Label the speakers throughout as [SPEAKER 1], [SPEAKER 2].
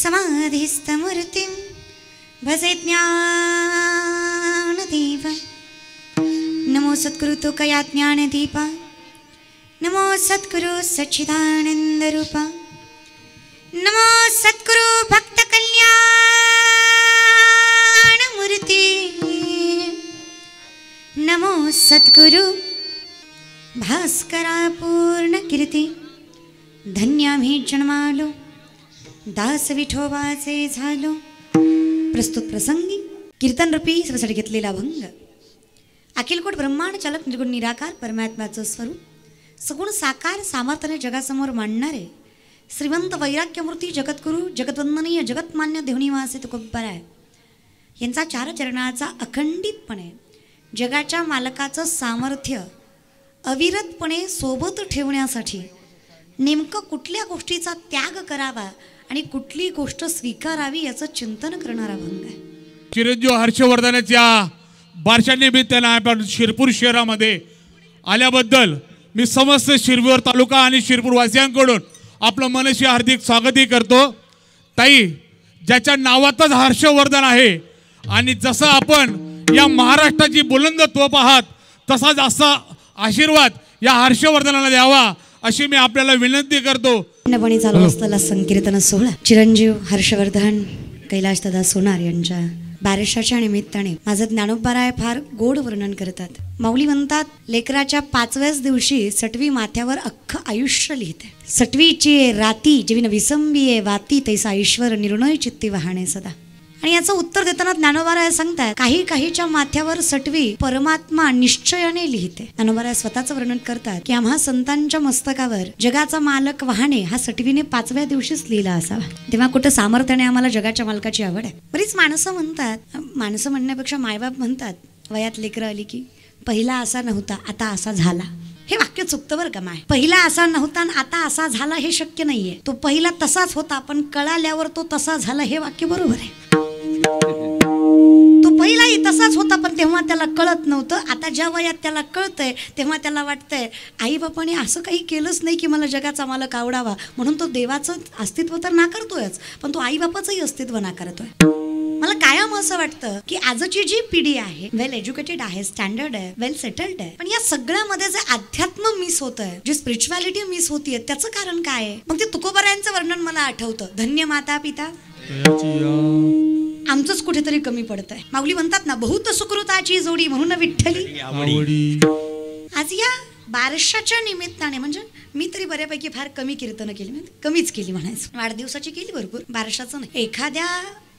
[SPEAKER 1] समाधिस्थमूर्तिं भजे ज्ञानदेव। नमो सद्गुरु तुकया ज्ञानदीपा, नमो सद्गुरु सच्चिदानन्दरूपा, नमो सद्गुरु भक्त कल्याणमूर्ति, नमो सद्गुरु भास्करा पूर्ण कीर्ती। धन्य आम्ही जन्मालो, दास विठोबाचे झालो। प्रस्तुत प्रसंगी कीर्तन रूपी सर्वांसाठी घेतलेला अभंग। अखिलकोट ब्रह्मांड चालक निर्गुण निराकार परमात्म्याचं स्वरूप सगुण साकार सामर्थ्याने जगासमोर मांडणारे श्रीमंत वैराग्यमूर्ती जगद्गुरु जगद्वंदनीय जगतमान्य देवनिवासी तुकोबाराय यांचा चार चरणाचा अखंडितपणे जगाच्या मालकाचं सामर्थ्य अविरतपणे सोबत ठेवण्यासाठी नेमकं कुठल्या गोष्टीचा त्याग करावा आणि कुठली गोष्ट स्वीकारावी याचं चिंतन करणारा अभंग आहे।
[SPEAKER 2] चिरंजीव हर्षवर्धनाच्या बारशानिमित्ताने आपण शिरपूर शहरामध्ये आल्याबद्दल मी समस्त शिरपूर तालुका आणि शिरपूर वासियांकडून आपलं मनशी हार्दिक स्वागतही करतो। ताई, ज्याच्या नावातच हर्षवर्धन आहे आणि जसं आपण या महाराष्ट्राची बुलंद तोफ आहात तसाच असा आशीर्वाद या हर्षवर्धनाला द्यावा अशी मी आपल्याला विनंती करतो।
[SPEAKER 1] पूर्णपणे चालू असलेला संकीर्तन सोहळा चिरंजीव हर्षवर्धन कैलाशदादा सोनार यांच्या बारशाच्या निमित्ताने माझं ज्ञानोबाराय फार गोड वर्णन करतात। माऊली म्हणतात, लेकराच्या 5व्याच दिवशी सटवी माथ्यावर अख्खं आयुष्य लिहिते। सटवीची राती जीवन विसंबीये वाती तैसा ईश्वर निर्णय चित्ती वाहणे सदा। आणि याचं उत्तर देताना ज्ञानोबाराय सांगतात, काही काहीच्या माथ्यावर सटवी परमात्मा निश्चयाने लिहिते। ज्ञानोबाराय स्वतःचं वर्णन करतात की आम्हा संतांच्या मस्तकावर जगाचा मालक वाहणे हा सटवीने 5व्या दिवशीच लिहिला असावा। तेव्हा कुठं सामर्थ्याने आम्हाला जगाच्या मालकाची आवड आहे। बरीच माणसं म्हणतात, माणसं म्हणण्यापेक्षा मायबाप म्हणतात, वयात लेकरं आली की पहिला असा नव्हता आता असा झाला। हे वाक्य चुकतं बरं का माय। पहिला असा नव्हता आणि आता असा झाला हे शक्य नाहीये। तो पहिला तसाच होता पण कळाल्यावर तो तसा झाला हे वाक्य बरोबर आहे। तेव्हा त्याला कळत नव्हतं. आता ज्या वयात त्याला कळतंय तेव्हा त्याला वाटतंय आई बापाने असं काही केलंच नाही की मला जगाचा मालक आवडावा, म्हणून तो देवाचं अस्तित्व तर नाकारतोयच, पण तो आई बापाचंही अस्तित्व नाकारतोय. मला कायम असं वाटतं की आजची जी पिढी आहे वेल एज्युकेटेड आहे, स्टँडर्ड आहे, वेल सेटल्ड आहे, पण या सगळ्यामध्ये जे अध्यात्म मिस होत आहे, जी स्पिरिच्युअलिटी मिस होतीये, त्याचं कारण काय आहे? मग ते तुकोबारायांचं वर्णन मला आठवतं. धन्य माता पिता आमचंच कुठेतरी कमी पडतंय. माऊली म्हणतात ना, बहुत सुकृताची जोडी म्हणून विठ्ठली. आज या बारशाच्या निमित्ताने, म्हणजे मी तरी बऱ्यापैकी फार कमी कीर्तनं केली, म्हणजे कमीच केली म्हणायचं, वाढदिवसाची केली भरपूर, बारशाचं नाही. एखाद्या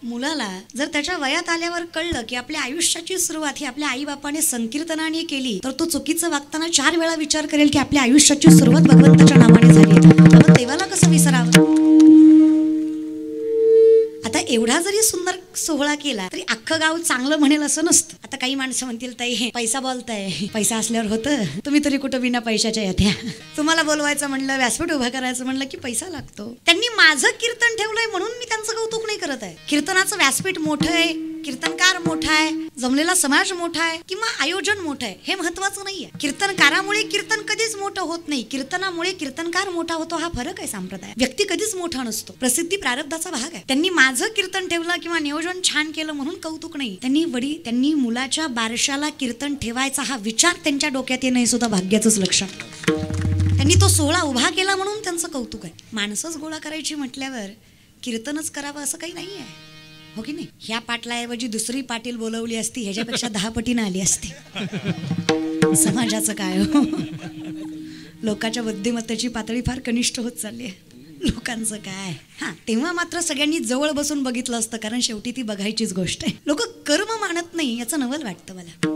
[SPEAKER 1] मुलाला जर त्याच्या वयात आल्यावर कळलं की आपल्या आयुष्याची सुरुवात ही आपल्या आई बापाने संकीर्तनाने केली, तर तो चुकीचं वागताना 4 वेळा विचार करेल की आपल्या आयुष्याची सुरुवात भगवंताच्या नावाने झाली, तर देवाला कसं विसरावं? आता एवढा जरी सुंदर सोहळा केला तरी अख्खं गाव चांगलं म्हणेल असं नसतं. आता काही माणसं म्हणतील ताई पैसा बोलताय, पैसा असल्यावर होतं, तुम्ही तरी कुठं बिना पैशाच्या येत्या. तुम्हाला बोलवायचं म्हणलं, व्यासपीठ उभा करायचं म्हणलं की पैसा लागतो. त्यांनी माझं कीर्तन ठेवलंय म्हणून मी त्यांचं कौतुक नाही करत आहे. कीर्तनाचं व्यासपीठ मोठं आहे, कीर्तनकार मोठा आहे, जमलेला समाज मोठा आहे किंवा आयोजन मोठं आहे हे महत्वाचं नाहीये. कीर्तनकारामुळे कीर्तन कधीच मोठं होत नाही, कीर्तनामुळे कीर्तनकार मोठा होतो, हा फरक आहे संप्रदाय. व्यक्ती कधीच मोठा नसतो, प्रसिद्धी प्रारब्धाचा भाग आहे. त्यांनी माझं कीर्तन ठेवलं किंवा नियोजन छान केलं म्हणून कौतुक नाही. त्यांनी मुलाच्या बारशाला कीर्तन ठेवायचा हा विचार त्यांच्या डोक्यात येणं हे सुद्धा भाग्याचंच लक्षण. त्यांनी तो सोहळा उभा केला म्हणून त्यांचं कौतुक आहे. माणसंच गोळा करायची म्हटल्यावर कीर्तनच करावं असं काही नाही आहे, हो की नाही? ह्या पाटलाऐवजी दुसरी पाटील बोलवली असती, ह्याच्यापेक्षा 10 पटीनं आली असती. समाजाचं काय हो, लोकांच्या बुद्धिमत्तेची पातळी फार कनिष्ठ होत चालली आहे. लोकांचं काय. हा, तेव्हा मात्र सगळ्यांनी जवळ बसून बघितलं असतं, कारण शेवटी ती बघायचीच गोष्ट आहे. लोक कर्म मानत नाही याचं नवल वाटतं मला.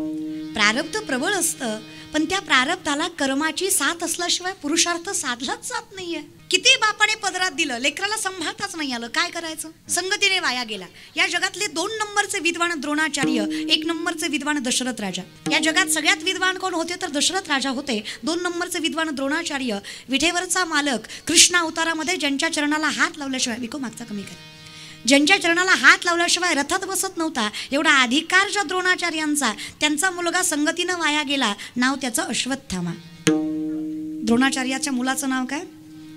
[SPEAKER 1] प्रारब्ध प्रबळ असतं, पण त्या प्रारब्धाला कर्माची साथ असल्याशिवाय पुरुषार्थ साधलाच जात नाहीये. किती बापाने पदरात दिलं, लेकराला संभाळताच नाही आलं, काय करायचं? संगतीने वाया गेला. या जगातले 2 नंबरचे विद्वान द्रोणाचार्य, 1 नंबरचे विद्वान दशरथ राजा. या जगात सगळ्यात विद्वान कोण होते तर दशरथ राजा होते. 2 नंबरचे विद्वान द्रोणाचार्य, विठेवरचा मालक, कृष्ण अवतारामध्ये ज्यांच्या चरणाला हात लावल्याशिवाय, विको मागचा कमी कर, ज्यांच्या चरणाला हात लावल्याशिवाय रथात बसत नव्हता, एवढा अधिकार ज्या द्रोणाचार्यांचा, त्यांचा मुलगा संगतीनं वाया गेला. नाव त्याचं अश्वत्थामा. द्रोणाचार्याच्या मुलाचं नाव काय?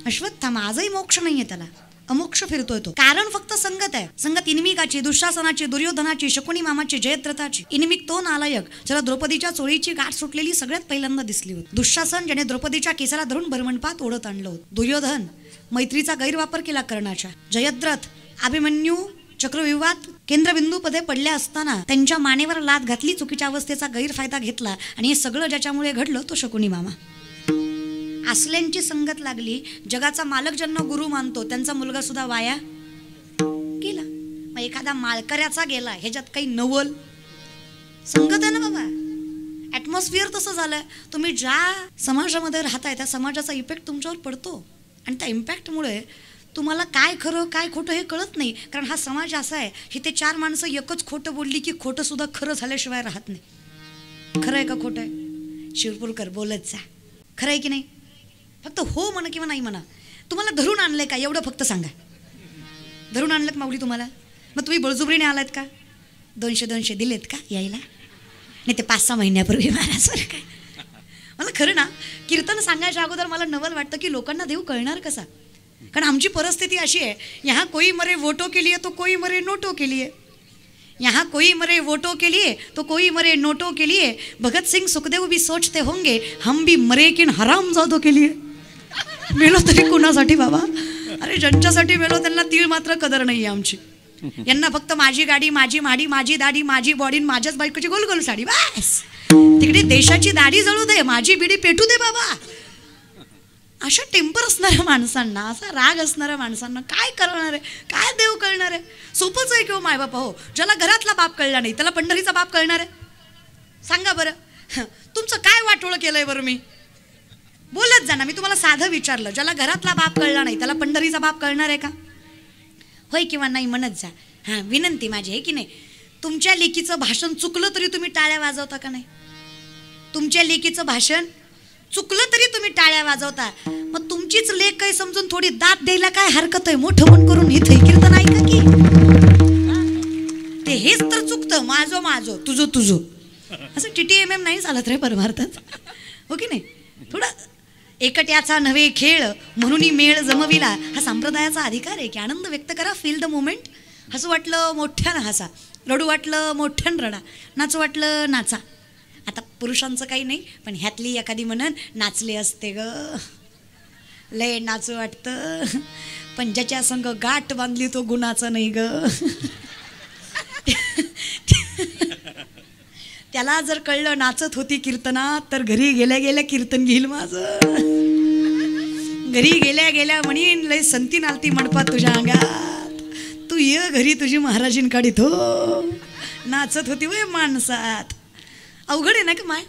[SPEAKER 1] अश्वत्थामा. आजही मोक्ष नाहीये त्याला, अमोक्ष फिरतोय तो. कारण फक्त संगत आहे. संगत इनिमिकाची, दुःशासनाची, दुर्योधनाची, शकुनी मामाची, जयद्रथाची. इनिमिक तो नालायक ज्याला द्रौपदीच्या चोळीची गाठ सुटलेली सगळ्यात पहिल्यांदा दिसली होती. दुःशासन ज्याने द्रौपदीच्या केसाला धरून भरमंडपात ओढत आणलं होतं. दुर्योधन मैत्रीचा गैरवापर केला कर्णाच्या. जयद्रथ अभिमन्यू चक्रव्यूहात केंद्रबिंदूपदे पडल्या असताना त्यांच्या मानेवर लाथ घातली, चुकीच्या अवस्थेचा गैरफायदा घेतला, आणि हे सगळं ज्याच्यामुळे घडलं तो शकुनी मामा. असल्यांची संगत लागली. जगाचा मालक ज्यांना गुरु मानतो त्यांचा मुलगा सुद्धा वाया गेला. मग एखादा माळकऱ्याचा गेला, ह्याच्यात काही नवल? संगत आहे ना बाबा. ॲटमॉस्फिअर तसं झालंय. तुम्ही ज्या समाजामध्ये राहताय त्या समाजाचा इफेक्ट तुमच्यावर पडतो, आणि त्या इम्पॅक्टमुळे तुम्हाला काय खरं काय खोटं हे कळत नाही. कारण हा समाज असा आहे की ते 4 माणसं एकच खोटं बोलली की खोटं सुद्धा खरं झाल्याशिवाय राहत नाही. खरं आहे का खोटं आहे? शिरपूरकर बोलत जा, खरं आहे की नाही? फक्त हो म्हणा किंवा नाही म्हणा. तुम्हाला धरून आणलंय का एवढं फक्त सांगा. धरून आणलेत माऊली तुम्हाला? मग तुम्ही बळजुबरीने आलात का? 200 दिलेत का यायला? नाही ते 5-6 महिन्यापूर्वी महाराज काय. मला खरं ना कीर्तन सांगायच्या अगोदर मला नवल वाटतं की लोकांना देव कळणार कसा. कारण आमची परिस्थिती अशी आहे, यहाँ कोई मरे वोटो के लिए तो कोई मरे नोटो के लिए, यहाँ कोई मरे वोटो के लिए तो कोई मरे नोटो के लिए. भगत सिंह सुखदेव भी सोचते होंगे हम भी मरे किन हरामजादों के लिए. मेलो तरी कुणासाठी बाबा? अरे ज्यांच्यासाठी मेलो त्यांना तीळ मात्र कदर नाही आहे आमची. यांना फक्त माझी गाडी, माझी माडी, माझी दाढी, माझी बॉडी, माझ्याच बायकोची गोल गोल साडी, बस. तिकडे देशाची दाढी जळू दे, माझी बिडी पेटू दे बाबा. अशा टेम्पर असणाऱ्या माणसांना, असा राग असणाऱ्या माणसांना काय करणार आहे? काय देव कळणार आहे? सोपंच आहे किंवा मायबापा हो. ज्याला घरातला बाप कळला नाही त्याला पंढरीचा बाप कळणार आहे? सांगा बरं. तुमचं काय वाटोळं केलंय बरं? मी बोलत जा ना. मी तुम्हाला साधं विचारलं, ज्याला घरातला बाप कळला नाही त्याला पंढरीचा बाप कळणार आहे का? होय किंवा नाही म्हणत जा. हां, विनंती माझी आहे की नाही, तुमच्या लेकीचं भाषण चुकलं तरी तुम्ही टाळ्या वाजवता का नाही? तुमच्या लेकीचं भाषण चुकलं तरी तुम्ही टाळ्या वाजवता. मग तुमचीच लेख काही समजून थोडी दात द्यायला काय हरकत आहे? मोठं पण करून इथे कीर्तन ऐका की. ते हेच तर चुकतं, माझो माझो, तुझो तुझो. असं TTMM नाही चालत रे परमार्थात, हो की नाही? थोडं एकट्याचा नव्हे खेळ म्हणून मेळ जमविला, हा संप्रदायाचा अधिकार आहे की आनंद व्यक्त करा, फील द मोमेंट. हसू वाटलं मोठ्यानं हसा, रडू वाटलं मोठ्यानं रडा, नाचू वाटलं नाचा. आता पुरुषांचं काही नाही, पण ह्यातली एखादी म्हणन नाचले असते ग, लय नाचू वाटतं, पण ज्याच्या संग गाठ बांधली तो गुणाचा नाही ग. त्याला जर कळलं नाचत होती कीर्तनात, तर घरी गेल्या गेल्या कीर्तन घेईल माझं. घरी गेल्या गेल्या म्हणीन लय संती नालती मंडपात तुझ्या अंगात, तू ये घरी तुझी महाराजीन काढीत हो, नाचत होती वय माणसात. अवघड आहे ना का माय?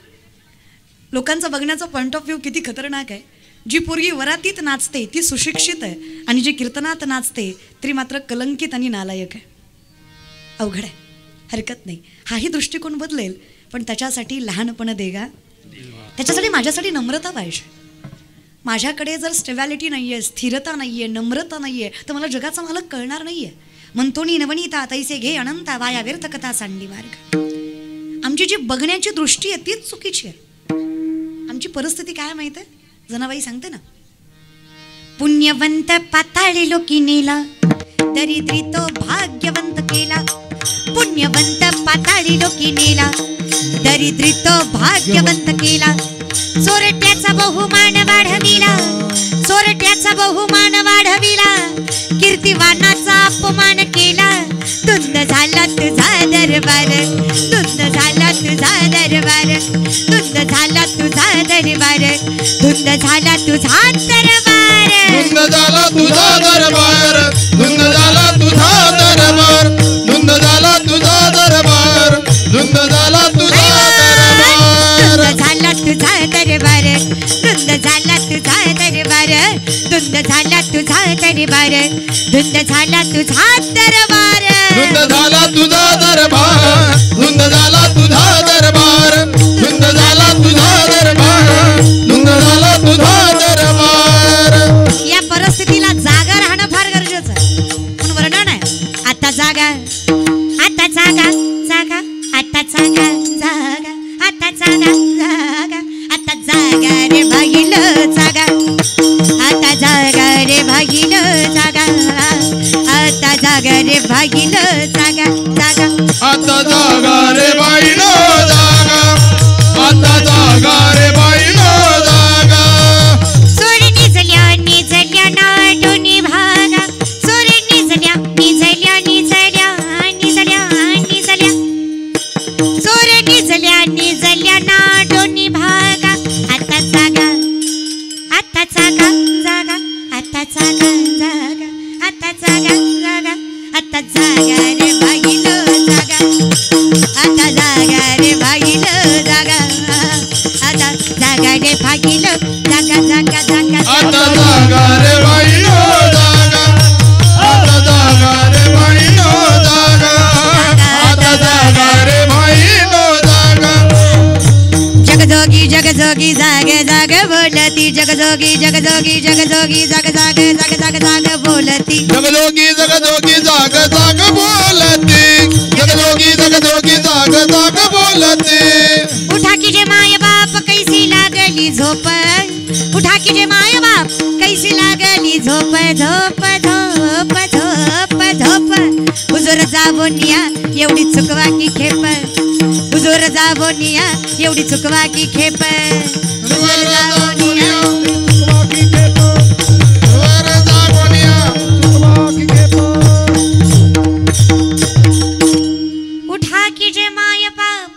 [SPEAKER 1] लोकांचा बघण्याचा पॉईंट ऑफ व्ह्यू किती खतरनाक आहे. जी पोरगी वरातीत नाचते ती सुशिक्षित आहे, आणि जी कीर्तनात नाचते ती मात्र कलंकित आणि नालायक आहे. अवघड आहे, हरकत नाही. हाही दृष्टिकोन बदलेल, पण त्याच्यासाठी लहानपण देगा, त्याच्यासाठी माझ्यासाठी नम्रता पाहिजे. माझ्याकडे जर स्टेबॅलिटी नाही आहे, स्थिरता नाही आहे, नम्रता नाही आहे, तर मला जगाचा मालक कळणार नाही आहे. म्हणतोनी नवनीता तैसे घे अनंता, वाया व्यर्थ कथा सांडी मार्ग. आमची जी बघण्याची दृष्टी आहे तीच चुकीची आहे. आमची परिस्थिती काय माहीत आहे? जनाबाई सांगते ना, पुण्यवंत पाताळी लोकी नेला, दरिद्री तो भाग्यवंत केला. पुण्यवंत पाताळी लोकी नेला, दरिद्री तो भाग्यवंत केला. चोरट्याचा बहुमान वाढविला, चोरट्याचा बहुमान वाढविला. कीर्तिवानाचा अपमान केला. धुंद झाला तुझा दरबार, धुंद झाला तुझा दरबार, धुंद झाला तुझा दरबार, धुंद झाला तुझा दरबार,
[SPEAKER 3] धुंद झाला तुझा दरबार, धुंद झाला तुझा दरबार, धुंद झाला तुझा दरबार, धुंद झाला तुझा दरबार,
[SPEAKER 1] धुंद झाला तुझा दरबार, धुंद झाला तुझा दरबार, धुंद झाला तुझा दरबार, धुंद झाला तुझा दरबार,
[SPEAKER 3] धुंद झाला तुझा दरबार, धुंद झाला तुझा दरबार, धुंद झाला तुझा दरबार, धुंद झाला तुझा दरबार.
[SPEAKER 1] या परिस्थितीला जागा राहणं फार गरजेचं आहे. म्हणून वर्णन आहे, आता जागा, आता जागा, जागा, आता जागा, जागा, आता जागा, जागा, आता जागा रे भागील जागा, आता जागा रे भागील जागा, आता जागा रे भागील जागा, जागा,
[SPEAKER 3] आता जागा रे बाईनो जागा, आता जागा रे बाईनो जागा.
[SPEAKER 1] चोर निजल्या निजल्या ना दोन्ही भागा, चोर निजल्या निजल्या निजल्या निजल्या निजल्या, चोर निजल्या निजल्या ना दोन्ही भागा. आता जागा, आता जागा, जागा, आता जागा, जागा, आता जागा, जागा, आता जागा रे भागील जागा, आता जागा रे भागील जागा, आता जागा रे भागील जागा, जागा, जागा,
[SPEAKER 3] आता जागा रे बाईनो जागा, आता जागा रे बाईनो जागा, आता जागा रे बाईनो जागा.
[SPEAKER 1] जगजोगी जगजोगी जाग जाग बोलती, जगजोगी जगजोगी जगजोगी जाग जाग जाग जाग जाग बोलती,
[SPEAKER 3] जगजोगी जगजोगी जाग जाग बोलती, जगजोगी जगजोगी जाग जाग बोलती.
[SPEAKER 1] उठा की जे माय बाप कैसी लागली झोप, उठा की जे माय बाप कैसी लागली झोप, झोप झोप झोप झोप. हुजूर जाबोनिया एवढी चुकवा की खेप, हुजूर जाबोनिया एवढी चुकवा की खेप, हुजूर जाबोनिया. उठा की जे माय बाप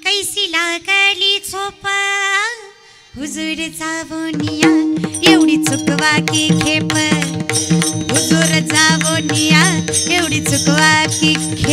[SPEAKER 1] कैसी लागली झोप, हुजूर जाबोनिया एवढी चुकवा की खेप, हुजूर जाबोनिया एवढी चुकवा की खेप.